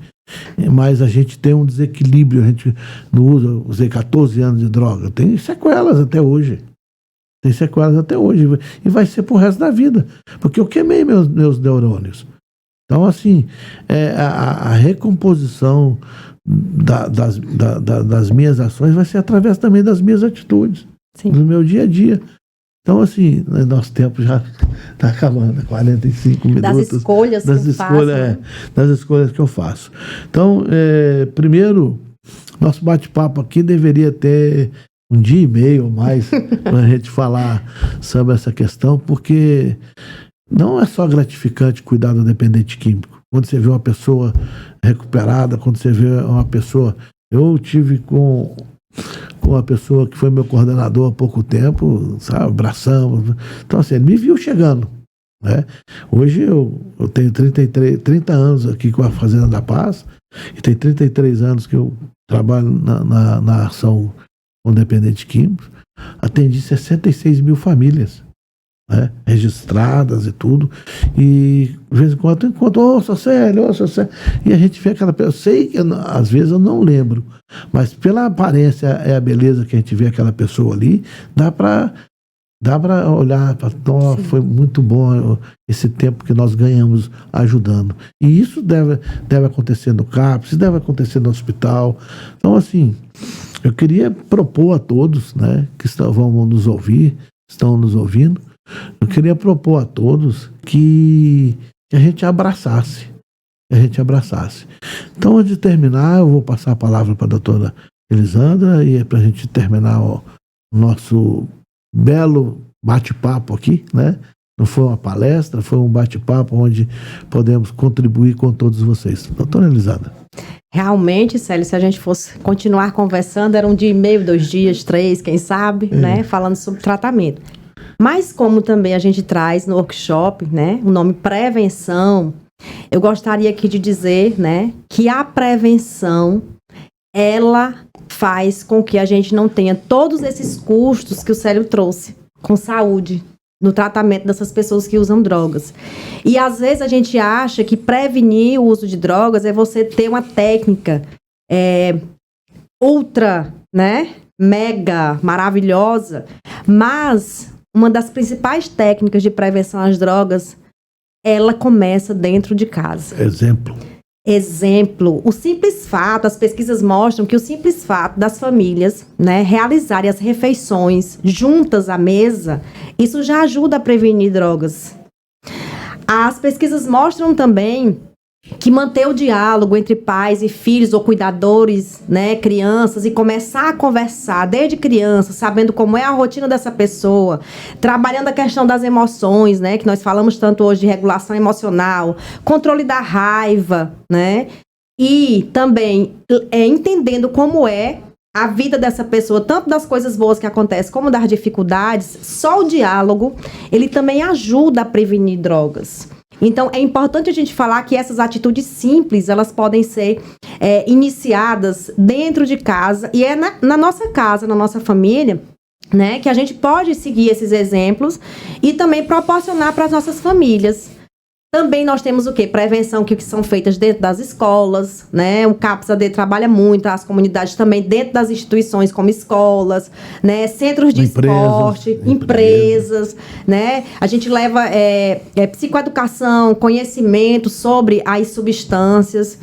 Mas a gente tem um desequilíbrio, a gente não usa, usei 14 anos de droga, tem sequelas até hoje. Tem sequelas até hoje. E vai ser pro resto da vida. Porque eu queimei meus neurônios. Então, assim, a recomposição das minhas ações vai ser através também das minhas atitudes. Sim. Do meu dia a dia. Então, assim, nosso tempo já está acabando, 45 minutos. Das escolhas que eu faço. Das escolhas que eu faço. Então, primeiro, nosso bate-papo aqui deveria ter um dia e meio ou mais para a gente falar sobre essa questão, porque não é só gratificante cuidar do dependente químico. Quando você vê uma pessoa recuperada, quando você vê uma pessoa... Eu tive com uma pessoa que foi meu coordenador há pouco tempo, sabe, abraçamos. Então, assim, ele me viu chegando. Né? Hoje eu tenho 30 anos aqui com a Fazenda da Paz, e tem 33 anos que eu trabalho na ação com dependentes químicos. Atendi 66 mil famílias, né, registradas e tudo, e de vez em quando eu encontro, ô Célio, e a gente vê aquela pessoa, eu sei que às vezes eu não lembro, mas pela aparência e a beleza que a gente vê aquela pessoa ali, dá para olhar, foi muito bom esse tempo que nós ganhamos ajudando. E isso deve acontecer no CAPS, isso deve acontecer no hospital. Então, assim, eu queria propor a todos, né, que vão nos ouvir, estão nos ouvindo, eu queria propor a todos que a gente abraçasse. Então, antes de terminar, eu vou passar a palavra para a doutora Elisandra, e é para a gente terminar o nosso belo bate-papo aqui, né? Não foi uma palestra, foi um bate-papo onde podemos contribuir com todos vocês. Doutora Elisandra. Realmente, Célio, se a gente fosse continuar conversando, era um dia e meio, 2 dias, 3, quem sabe, né? Falando sobre tratamento. Mas como também a gente traz no workshop, né? O nome prevenção, eu gostaria aqui de dizer, né? Que a prevenção, ela faz com que a gente não tenha todos esses custos que o Célio trouxe com saúde, no tratamento dessas pessoas que usam drogas. E às vezes a gente acha que prevenir o uso de drogas é você ter uma técnica ultra, né, mega, maravilhosa, mas uma das principais técnicas de prevenção às drogas, ela começa dentro de casa. Exemplo, o simples fato, as pesquisas mostram que o simples fato das famílias, né, realizarem as refeições juntas à mesa, isso já ajuda a prevenir drogas. As pesquisas mostram também que manter o diálogo entre pais e filhos ou cuidadores, né, crianças, e começar a conversar desde criança, sabendo como é a rotina dessa pessoa, trabalhando a questão das emoções, né, que nós falamos tanto hoje de regulação emocional, controle da raiva, né, e também entendendo como é a vida dessa pessoa, tanto das coisas boas que acontecem como das dificuldades. Só o diálogo, ele também ajuda a prevenir drogas. Então, é importante a gente falar que essas atitudes simples, elas podem ser iniciadas dentro de casa, e é na nossa casa, na nossa família, né, que a gente pode seguir esses exemplos e também proporcionar para as nossas famílias. Também nós temos o quê? Prevenção que são feitas dentro das escolas, né? O CAPS-AD trabalha muito, as comunidades também dentro das instituições como escolas, né? Centros de esporte, empresas, né? A gente leva psicoeducação, conhecimento sobre as substâncias.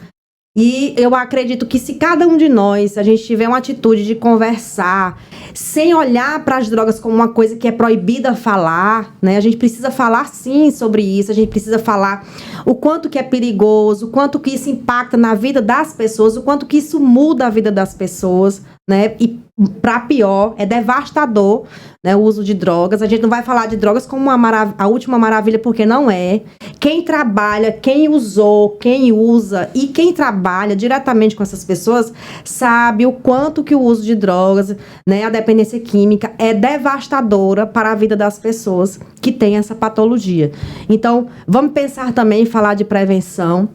E eu acredito que se cada um de nós, a gente tiver uma atitude de conversar, sem olhar para as drogas como uma coisa que é proibida falar, né? A gente precisa falar sim sobre isso, a gente precisa falar o quanto que é perigoso, o quanto que isso impacta na vida das pessoas, o quanto que isso muda a vida das pessoas, né? E para pior, é devastador, né, o uso de drogas. A gente não vai falar de drogas como a última maravilha, porque não é. Quem trabalha, quem usou, quem usa e quem trabalha diretamente com essas pessoas sabe o quanto que o uso de drogas, né, a dependência química é devastadora para a vida das pessoas que têm essa patologia. Então, vamos pensar também em falar de prevenção,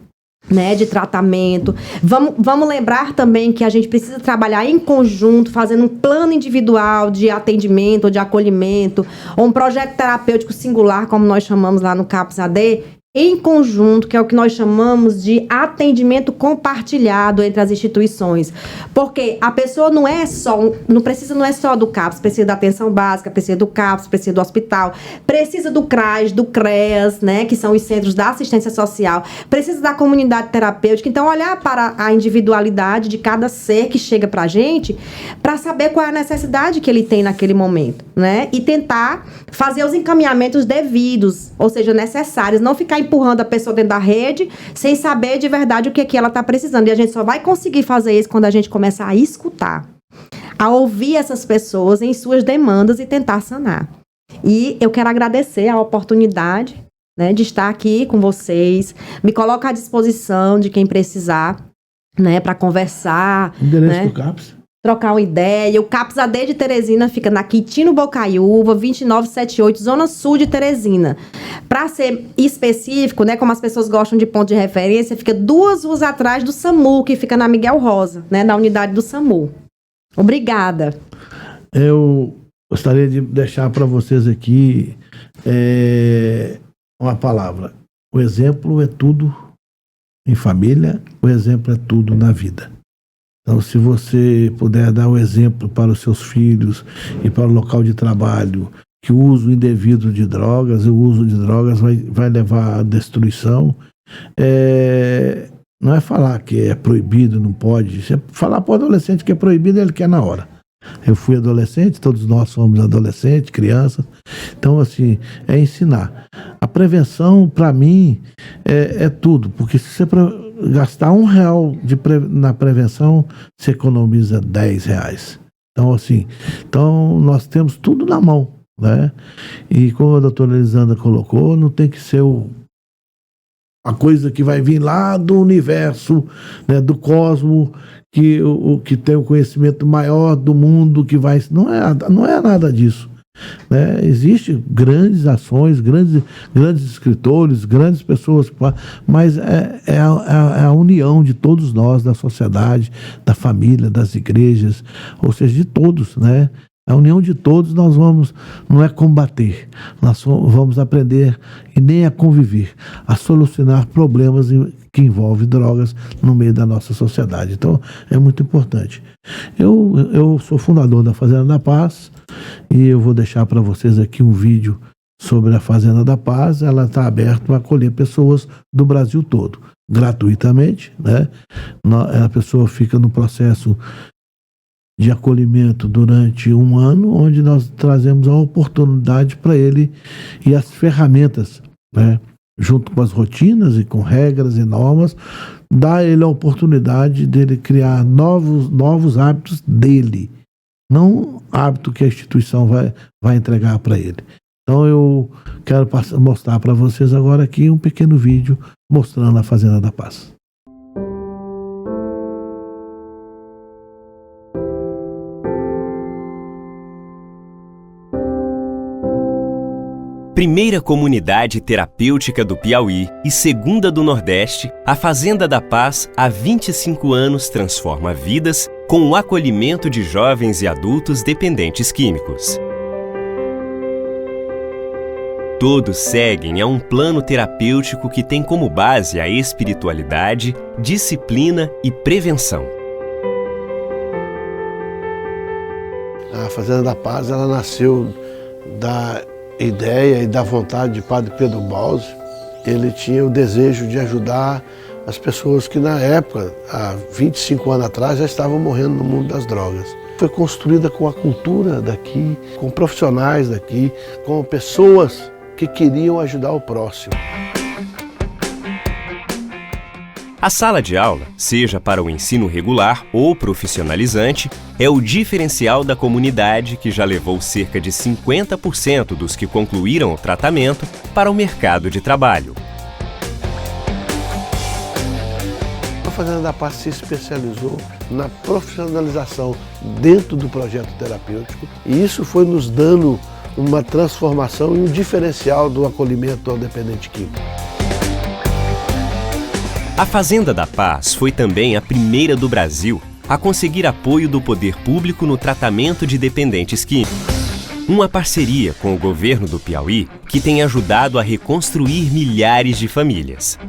né, de tratamento. Vamos lembrar também que a gente precisa trabalhar em conjunto, fazendo um plano individual de atendimento, ou de acolhimento, ou um projeto terapêutico singular, como nós chamamos lá no CAPS-AD, em conjunto, que é o que nós chamamos de atendimento compartilhado entre as instituições. Porque a pessoa não é só do CAPS, precisa da atenção básica, precisa do CAPS, precisa do hospital, precisa do CRAS, do CREAS, né, que são os centros da assistência social, precisa da comunidade terapêutica. Então, olhar para a individualidade de cada ser que chega para a gente, para saber qual é a necessidade que ele tem naquele momento, né, e tentar fazer os encaminhamentos devidos, ou seja, necessários, não ficar empurrando a pessoa dentro da rede, sem saber de verdade o que é que ela está precisando. E a gente só vai conseguir fazer isso quando a gente começar a escutar, a ouvir essas pessoas em suas demandas e tentar sanar. E eu quero agradecer a oportunidade, né, de estar aqui com vocês. Me coloco à disposição de quem precisar, né, para conversar. Endereço, né? do CAPS? Trocar uma ideia. O CAPS-AD de Teresina fica na Quintino Bocaiúva, 2978, Zona Sul de Teresina. Para ser específico, né, como as pessoas gostam de ponto de referência, fica 2 ruas atrás do SAMU, que fica na Miguel Rosa, né, da unidade do SAMU. Obrigada. Eu gostaria de deixar para vocês aqui uma palavra. O exemplo é tudo em família, o exemplo é tudo na vida. Então, se você puder dar o exemplo para os seus filhos e para o local de trabalho, que o uso indevido de drogas, o uso de drogas vai levar à destruição, não é falar que é proibido, não pode. Se falar para o adolescente que é proibido, ele quer na hora. Eu fui adolescente, todos nós somos adolescentes, crianças. Então, assim, é ensinar. A prevenção, para mim, é tudo, porque se você gastar R$1 na prevenção, você economiza R$10. Então, assim, nós temos tudo na mão, né? E como a doutora Elisandra colocou, não tem que ser a coisa que vai vir lá do universo, né, do cosmos, que tem o conhecimento maior do mundo, que vai... Não é nada disso. Né? Existem grandes ações, grandes escritores, grandes pessoas, mas é a união de todos nós, da sociedade, da família, das igrejas, ou seja, de todos, né? A união de todos nós não é combater, nós vamos aprender e nem a conviver, a solucionar problemas que envolvem drogas no meio da nossa sociedade. Então, é muito importante. Eu sou fundador da Fazenda da Paz e eu vou deixar para vocês aqui um vídeo sobre a Fazenda da Paz. Ela está aberta para acolher pessoas do Brasil todo, gratuitamente, né? A pessoa fica no processo de acolhimento durante 1 ano, onde nós trazemos a oportunidade para ele e as ferramentas, né, junto com as rotinas e com regras e normas, dá a ele a oportunidade dele criar novos hábitos dele, não hábito que a instituição vai entregar para ele. Então eu quero mostrar para vocês agora aqui um pequeno vídeo mostrando a Fazenda da Paz. Primeira comunidade terapêutica do Piauí e segunda do Nordeste, a Fazenda da Paz há 25 anos transforma vidas com o acolhimento de jovens e adultos dependentes químicos. Todos seguem a um plano terapêutico que tem como base a espiritualidade, disciplina e prevenção. A Fazenda da Paz, ela nasceu da ideia e da vontade de Padre Pedro Balzi. Ele tinha o desejo de ajudar as pessoas que na época, há 25 anos atrás, já estavam morrendo no mundo das drogas. Foi construída com a cultura daqui, com profissionais daqui, com pessoas que queriam ajudar o próximo. A sala de aula, seja para o ensino regular ou profissionalizante, é o diferencial da comunidade que já levou cerca de 50% dos que concluíram o tratamento para o mercado de trabalho. A Fazenda da Paz se especializou na profissionalização dentro do projeto terapêutico e isso foi nos dando uma transformação e um diferencial do acolhimento ao dependente químico. A Fazenda da Paz foi também a primeira do Brasil a conseguir apoio do poder público no tratamento de dependentes químicos. Uma parceria com o governo do Piauí que tem ajudado a reconstruir milhares de famílias.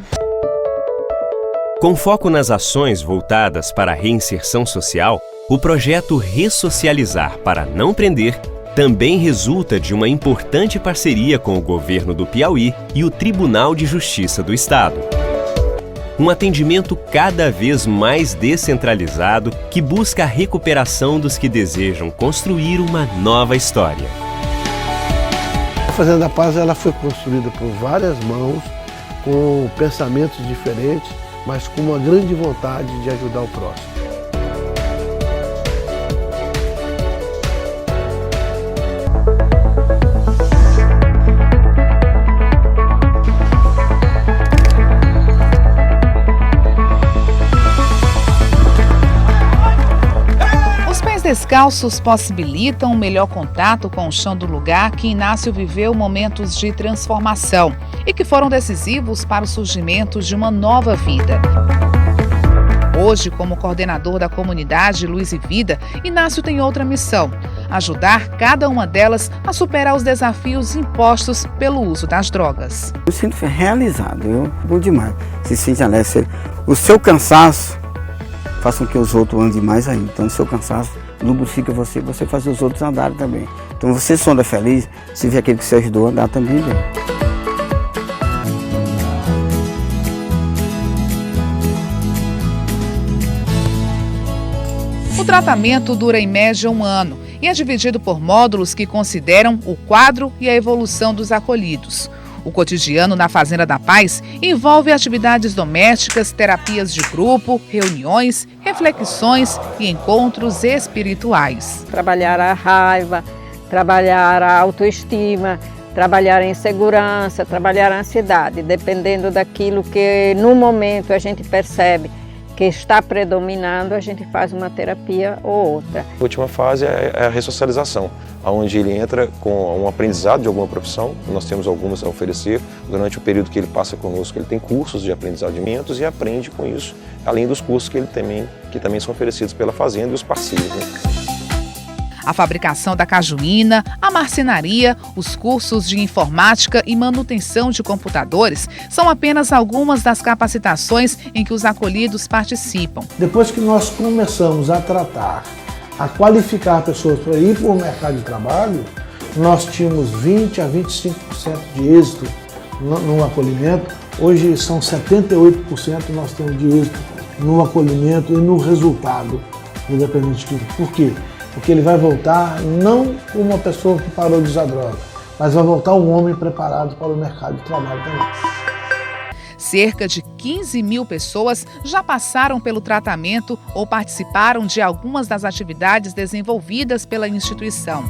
Com foco nas ações voltadas para a reinserção social, o projeto Ressocializar para Não Prender também resulta de uma importante parceria com o governo do Piauí e o Tribunal de Justiça do Estado. Um atendimento cada vez mais descentralizado que busca a recuperação dos que desejam construir uma nova história. A Fazenda da Paz, ela foi construída por várias mãos, com pensamentos diferentes, mas com uma grande vontade de ajudar o próximo. Descalços possibilitam um melhor contato com o chão do lugar que Inácio viveu momentos de transformação e que foram decisivos para o surgimento de uma nova vida. Hoje, como coordenador da comunidade Luz e Vida, Inácio tem outra missão: ajudar cada uma delas a superar os desafios impostos pelo uso das drogas. Eu sinto realizado, bom demais. Se sente alegre. O seu cansaço faz com que os outros andem mais ainda. Então, o seu cansaço lubrifica você faz os outros andarem também. Então você só anda feliz se vê aquele que você ajudou a andar também bem. O tratamento dura em média 1 ano e é dividido por módulos que consideram o quadro e a evolução dos acolhidos. O cotidiano na Fazenda da Paz envolve atividades domésticas, terapias de grupo, reuniões, reflexões e encontros espirituais. Trabalhar a raiva, trabalhar a autoestima, trabalhar a insegurança, trabalhar a ansiedade, dependendo daquilo que no momento a gente percebe que está predominando, a gente faz uma terapia ou outra. A última fase é a ressocialização, onde ele entra com um aprendizado de alguma profissão. Nós temos algumas a oferecer. Durante o período que ele passa conosco, ele tem cursos de aprendizamentos e aprende com isso, além dos cursos que também são oferecidos pela Fazenda e os parceiros, né? A fabricação da cajuína, a marcenaria, os cursos de informática e manutenção de computadores são apenas algumas das capacitações em que os acolhidos participam. Depois que nós começamos a tratar, a qualificar pessoas para ir para o mercado de trabalho, nós tínhamos 20% a 25% de êxito no acolhimento. Hoje são 78% nós temos de êxito no acolhimento e no resultado do dependente químico. Por quê? Porque ele vai voltar não como uma pessoa que parou de usar droga, mas vai voltar um homem preparado para o mercado de trabalho também. Cerca de 15 mil pessoas já passaram pelo tratamento ou participaram de algumas das atividades desenvolvidas pela instituição.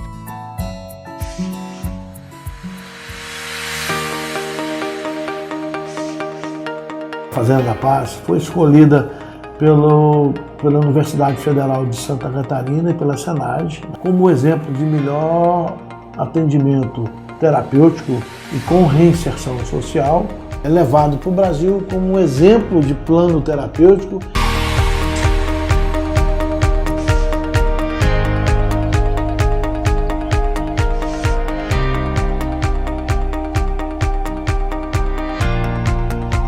A Fazenda da Paz foi escolhida pela Universidade Federal de Santa Catarina e pela Senad como exemplo de melhor atendimento terapêutico e com reinserção social, é levado para o Brasil como um exemplo de plano terapêutico.